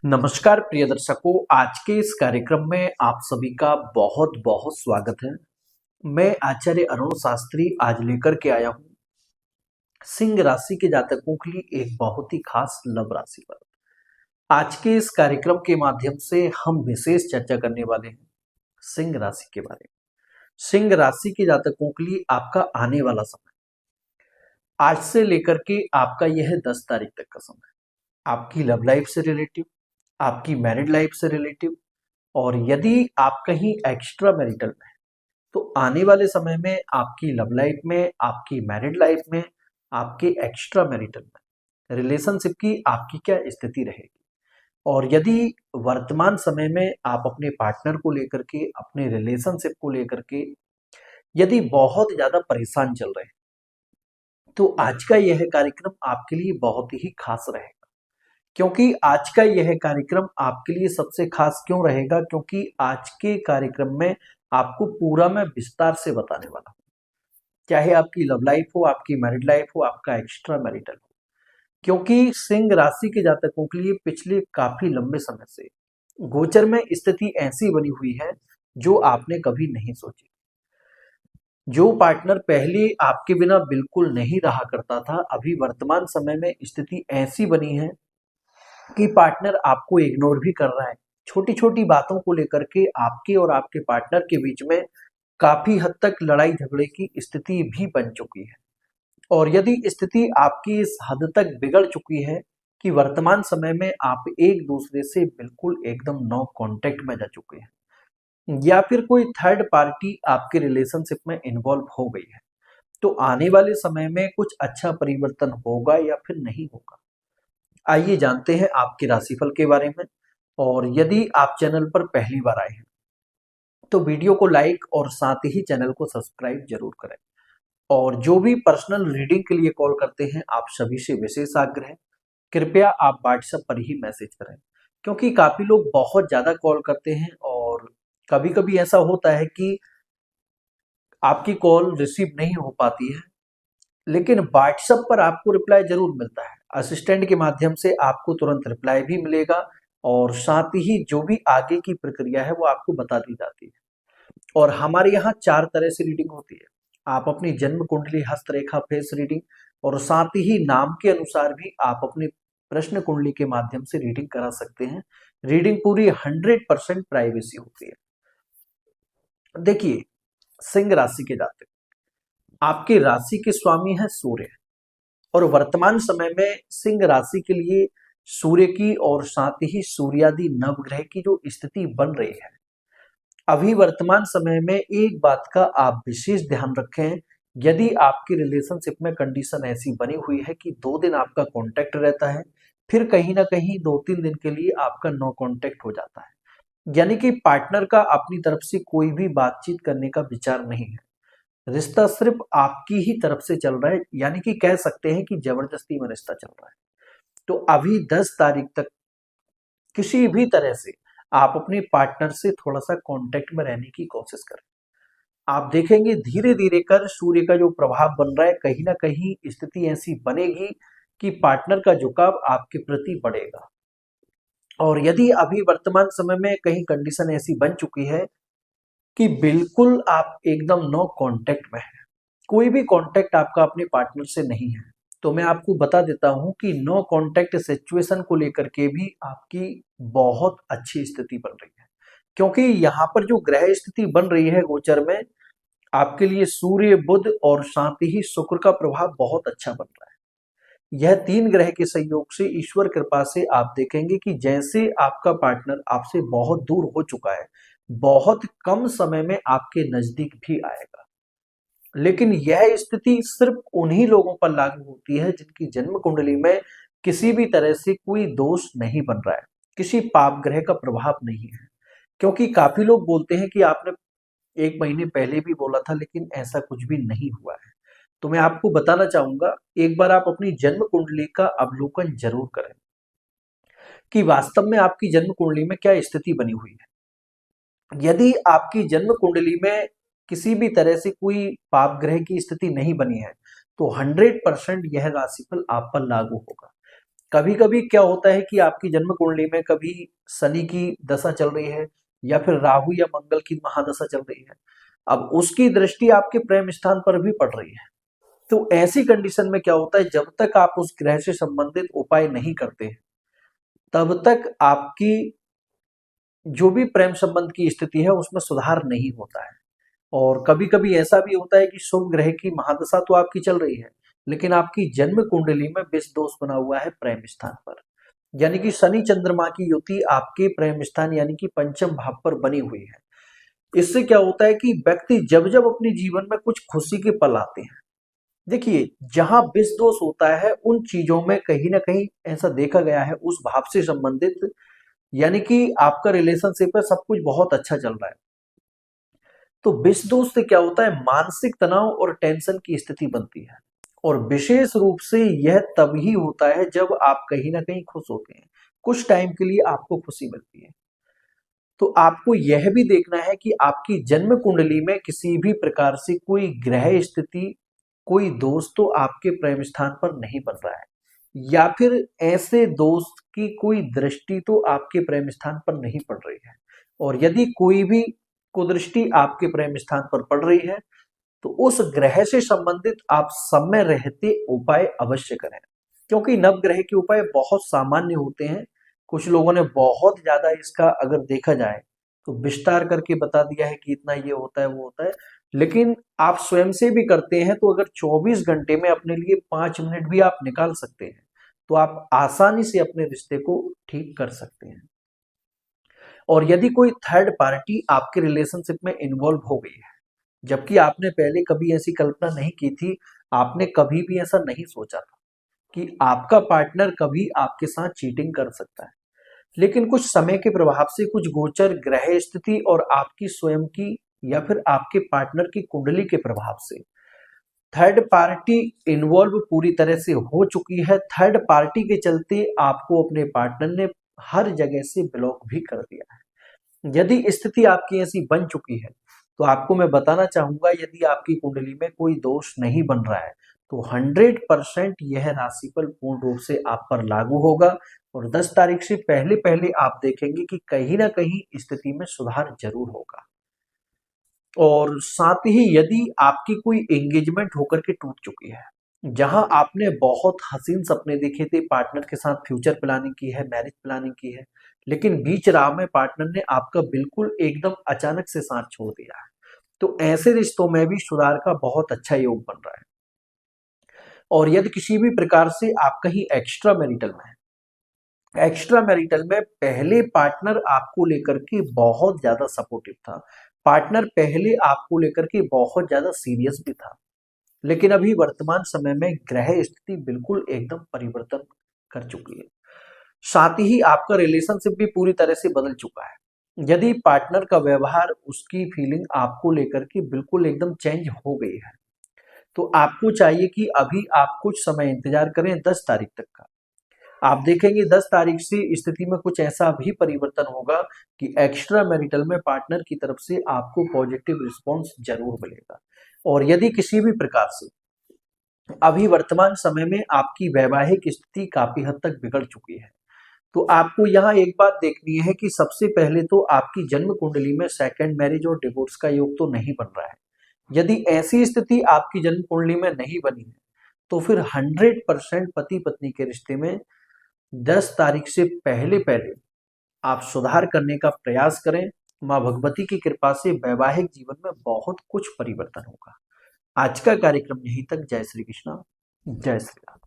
नमस्कार प्रिय दर्शकों, आज के इस कार्यक्रम में आप सभी का बहुत बहुत स्वागत है। मैं आचार्य अरुण शास्त्री आज लेकर के आया हूँ सिंह राशि के जातकों के लिए एक बहुत ही खास लव राशि पर। आज के इस कार्यक्रम के माध्यम से हम विशेष चर्चा करने वाले हैं सिंह राशि के बारे में। सिंह राशि के जातकों के लिए आपका आने वाला समय आज से लेकर के आपका यह 10 तारीख तक का समय आपकी लव लाइफ से रिलेटिव, आपकी मैरिड लाइफ से रिलेटिव, और यदि आप कहीं एक्स्ट्रा मैरिटल में हैं तो आने वाले समय में आपकी लव लाइफ में, आपकी मैरिड लाइफ में, आपके एक्स्ट्रा मैरिटल में रिलेशनशिप की आपकी क्या स्थिति रहेगी। और यदि वर्तमान समय में आप अपने पार्टनर को लेकर के, अपने रिलेशनशिप को लेकर के यदि बहुत ज्यादा परेशान चल रहे हैं तो आज का यह कार्यक्रम आपके लिए बहुत ही खास रहेगा। क्योंकि आज का यह कार्यक्रम आपके लिए सबसे खास क्यों रहेगा, क्योंकि आज के कार्यक्रम में आपको पूरा मैं विस्तार से बताने वाला हूँ, चाहे आपकी लव लाइफ हो, आपकी मैरिड लाइफ हो, आपका एक्स्ट्रा मैरिटल हो। क्योंकि सिंह राशि के जातकों के लिए पिछले काफी लंबे समय से गोचर में स्थिति ऐसी बनी हुई है जो आपने कभी नहीं सोची। जो पार्टनर पहले आपके बिना बिल्कुल नहीं रहा करता था, अभी वर्तमान समय में स्थिति ऐसी बनी है कि पार्टनर आपको इग्नोर भी कर रहा है। छोटी छोटी बातों को लेकर के आपके और आपके पार्टनर के बीच में काफी हद तक लड़ाई झगड़े की स्थिति भी बन चुकी है। और यदि स्थिति आपकी इस हद तक बिगड़ चुकी है कि वर्तमान समय में आप एक दूसरे से बिल्कुल एकदम नो कांटेक्ट में जा चुके हैं, या फिर कोई थर्ड पार्टी आपके रिलेशनशिप में इन्वॉल्व हो गई है, तो आने वाले समय में कुछ अच्छा परिवर्तन होगा या फिर नहीं होगा। आइए जानते हैं आपके राशिफल के बारे में। और यदि आप चैनल पर पहली बार आए हैं तो वीडियो को लाइक और साथ ही चैनल को सब्सक्राइब जरूर करें। और जो भी पर्सनल रीडिंग के लिए कॉल करते हैं, आप सभी से विशेष आग्रह है, कृपया आप व्हाट्सएप पर ही मैसेज करें। क्योंकि काफी लोग बहुत ज्यादा कॉल करते हैं और कभी कभी ऐसा होता है कि आपकी कॉल रिसीव नहीं हो पाती है, लेकिन व्हाट्सएप पर आपको रिप्लाई जरूर मिलता है। असिस्टेंट के माध्यम से आपको तुरंत रिप्लाई भी मिलेगा और साथ ही जो भी आगे की प्रक्रिया है वो आपको बता दी जाती है। और हमारे यहाँ 4 तरह से रीडिंग होती है। आप अपनी जन्म कुंडली, हस्तरेखा, फेस रीडिंग और साथ ही नाम के अनुसार भी आप अपनी प्रश्न कुंडली के माध्यम से रीडिंग करा सकते हैं। रीडिंग पूरी 100% प्राइवेसी होती है। देखिए, सिंह राशि के जातक, आपके राशि के स्वामी है सूर्य, और वर्तमान समय में सिंह राशि के लिए सूर्य की और साथ ही सूर्यादि नवग्रह की जो स्थिति बन रही है, अभी वर्तमान समय में एक बात का आप विशेष ध्यान रखें। यदि आपकी रिलेशनशिप में कंडीशन ऐसी बनी हुई है कि 2 दिन आपका कांटेक्ट रहता है, फिर कहीं ना कहीं 2-3 दिन के लिए आपका नो कांटेक्ट हो जाता है, यानी कि पार्टनर का अपनी तरफ से कोई भी बातचीत करने का विचार नहीं है, रिश्ता सिर्फ आपकी ही तरफ से चल रहा है, यानी कि कह सकते हैं कि जबरदस्ती में रिश्ता चल रहा है। तो अभी 10 तारीख तक किसी भी तरह से आप अपने पार्टनर से थोड़ा सा कांटेक्ट में रहने की कोशिश करें। आप देखेंगे धीरे धीरे कर सूर्य का जो प्रभाव बन रहा है, कहीं ना कहीं स्थिति ऐसी बनेगी कि पार्टनर का झुकाव आपके प्रति बढ़ेगा। और यदि अभी वर्तमान समय में कहीं कंडीशन ऐसी बन चुकी है कि बिल्कुल आप एकदम नो कांटेक्ट में हैं, कोई भी कांटेक्ट आपका अपने पार्टनर से नहीं है, तो मैं आपको बता देता हूं कि नो कांटेक्ट सिचुएशन को लेकर के भी आपकी बहुत अच्छी स्थिति बन रही है। क्योंकि यहाँ पर जो ग्रह स्थिति बन रही है गोचर में, आपके लिए सूर्य, बुध और साथ ही शुक्र का प्रभाव बहुत अच्छा बन रहा है। यह 3 ग्रह के सहयोग से, ईश्वर कृपा से आप देखेंगे कि जैसे आपका पार्टनर आपसे बहुत दूर हो चुका है, बहुत कम समय में आपके नजदीक भी आएगा। लेकिन यह स्थिति सिर्फ उन्हीं लोगों पर लागू होती है जिनकी जन्म कुंडली में किसी भी तरह से कोई दोष नहीं बन रहा है, किसी पाप ग्रह का प्रभाव नहीं है। क्योंकि काफी लोग बोलते हैं कि आपने 1 महीने पहले भी बोला था, लेकिन ऐसा कुछ भी नहीं हुआ है। तो मैं आपको बताना चाहूंगा, एक बार आप अपनी जन्म कुंडली का अवलोकन जरूर करें कि वास्तव में आपकी जन्म कुंडली में क्या स्थिति बनी हुई है। यदि आपकी जन्म कुंडली में किसी भी तरह से कोई पाप ग्रह की स्थिति नहीं बनी है तो 100% यह राशिफल आप पर लागू होगा। कभी कभी क्या होता है कि आपकी जन्म कुंडली में कभी शनि की दशा चल रही है या फिर राहु या मंगल की महादशा चल रही है, अब उसकी दृष्टि आपके प्रेम स्थान पर भी पड़ रही है। तो ऐसी कंडीशन में क्या होता है, जब तक आप उस ग्रह से संबंधित उपाय नहीं करते तब तक आपकी जो भी प्रेम संबंध की स्थिति है उसमें सुधार नहीं होता है। और कभी कभी ऐसा भी होता है कि शुभ ग्रह की महादशा तो आपकी चल रही है, लेकिन आपकी जन्म कुंडली में विष दोष बना हुआ है प्रेम स्थान पर, यानी कि शनि चंद्रमा की युति आपके प्रेम स्थान यानी कि पंचम भाव पर बनी हुई है। इससे क्या होता है कि व्यक्ति जब जब अपने जीवन में कुछ खुशी के पल आते हैं, देखिए जहां विष दोष होता है उन चीजों में कहीं ना कहीं ऐसा देखा गया है उस भाव से संबंधित, यानी कि आपका रिलेशनशिप है, सब कुछ बहुत अच्छा चल रहा है, तो विष दोष से क्या होता है, मानसिक तनाव और टेंशन की स्थिति बनती है। और विशेष रूप से यह तभी होता है जब आप कहीं ना कहीं खुश होते हैं, कुछ टाइम के लिए आपको खुशी मिलती है। तो आपको यह भी देखना है कि आपकी जन्म कुंडली में किसी भी प्रकार से कोई ग्रह स्थिति, कोई दोष तो आपके प्रेम स्थान पर नहीं बन रहा है, या फिर ऐसे दोस्त की कोई दृष्टि तो आपके प्रेम स्थान पर नहीं पड़ रही है। और यदि कोई भी कुदृष्टि आपके प्रेम स्थान पर पड़ रही है तो उस ग्रह से संबंधित आप समय रहते उपाय अवश्य करें, क्योंकि नवग्रह के उपाय बहुत सामान्य होते हैं। कुछ लोगों ने बहुत ज्यादा इसका अगर देखा जाए तो विस्तार करके बता दिया है कि इतना ये होता है वो होता है, लेकिन आप स्वयं से भी करते हैं तो अगर 24 घंटे में अपने लिए 5 मिनट भी आप निकाल सकते हैं तो आप आसानी से अपने रिश्ते को ठीक कर सकते हैं। और यदि कोई थर्ड पार्टी आपके रिलेशनशिप में इन्वॉल्व हो गई है, जबकि आपने पहले कभी ऐसी कल्पना नहीं की थी, आपने कभी भी ऐसा नहीं सोचा था कि आपका पार्टनर कभी आपके साथ चीटिंग कर सकता है, लेकिन कुछ समय के प्रभाव से, कुछ गोचर ग्रह स्थिति और आपकी स्वयं की या फिर आपके पार्टनर की कुंडली के प्रभाव से थर्ड पार्टी इन्वॉल्व पूरी तरह से हो चुकी है। थर्ड पार्टी के चलते आपको अपने पार्टनर ने हर जगह से ब्लॉक भी कर दिया है। यदि स्थिति आपकी ऐसी बन चुकी है तो आपको मैं बताना चाहूंगा, यदि आपकी कुंडली में कोई दोष नहीं बन रहा है तो 100% यह राशिफल पूर्ण रूप से आप पर लागू होगा। और 10 तारीख से पहले पहले आप देखेंगे कि कहीं ना कहीं स्थिति में सुधार जरूर होगा। और साथ ही यदि आपकी कोई एंगेजमेंट होकर के टूट चुकी है, जहां आपने बहुत हसीन सपने देखे थे, पार्टनर के साथ फ्यूचर प्लानिंग की है, मैरिज प्लानिंग की है, लेकिन बीच राह में पार्टनर ने आपका बिल्कुल एकदम अचानक से साथ छोड़ दिया है, तो ऐसे रिश्तों में भी सुधार का बहुत अच्छा योग बन रहा है। और यदि किसी भी प्रकार से आप कहीं एक्स्ट्रा मैरिटल में है, एक्स्ट्रा मैरिटल में पहले पार्टनर आपको लेकर के बहुत ज्यादा सपोर्टिव था, पार्टनर पहले आपको लेकर के बहुत ज्यादा सीरियस भी था, लेकिन अभी वर्तमान समय में ग्रह स्थिति बिल्कुल एकदम परिवर्तन कर चुकी है। साथ ही आपका रिलेशनशिप भी पूरी तरह से बदल चुका है। यदि पार्टनर का व्यवहार, उसकी फीलिंग आपको लेकर के बिल्कुल एकदम चेंज हो गई है, तो आपको चाहिए कि अभी आप कुछ समय इंतजार करें 10 तारीख तक का। आप देखेंगे 10 तारीख से स्थिति में कुछ ऐसा भी परिवर्तन होगा कि एक्स्ट्रा मैरिटल में पार्टनर की तरफ से आपको पॉजिटिव रिस्पॉन्स जरूर मिलेगा। और यदि किसी भी प्रकार से अभी वर्तमान समय में आपकी वैवाहिक स्थिति काफी हद तक बिगड़ चुकी है, तो आपको यहाँ एक बात देखनी है कि सबसे पहले तो आपकी जन्म कुंडली में सेकंड मैरिज और डिवोर्स का योग तो नहीं बन रहा है। यदि ऐसी स्थिति आपकी जन्म कुंडली में नहीं बनी है तो फिर 100% पति पत्नी के रिश्ते में 10 तारीख से पहले पहले आप सुधार करने का प्रयास करें। माँ भगवती की कृपा से वैवाहिक जीवन में बहुत कुछ परिवर्तन होगा। आज का कार्यक्रम यहीं तक। जय श्री कृष्णा, जय श्री राम।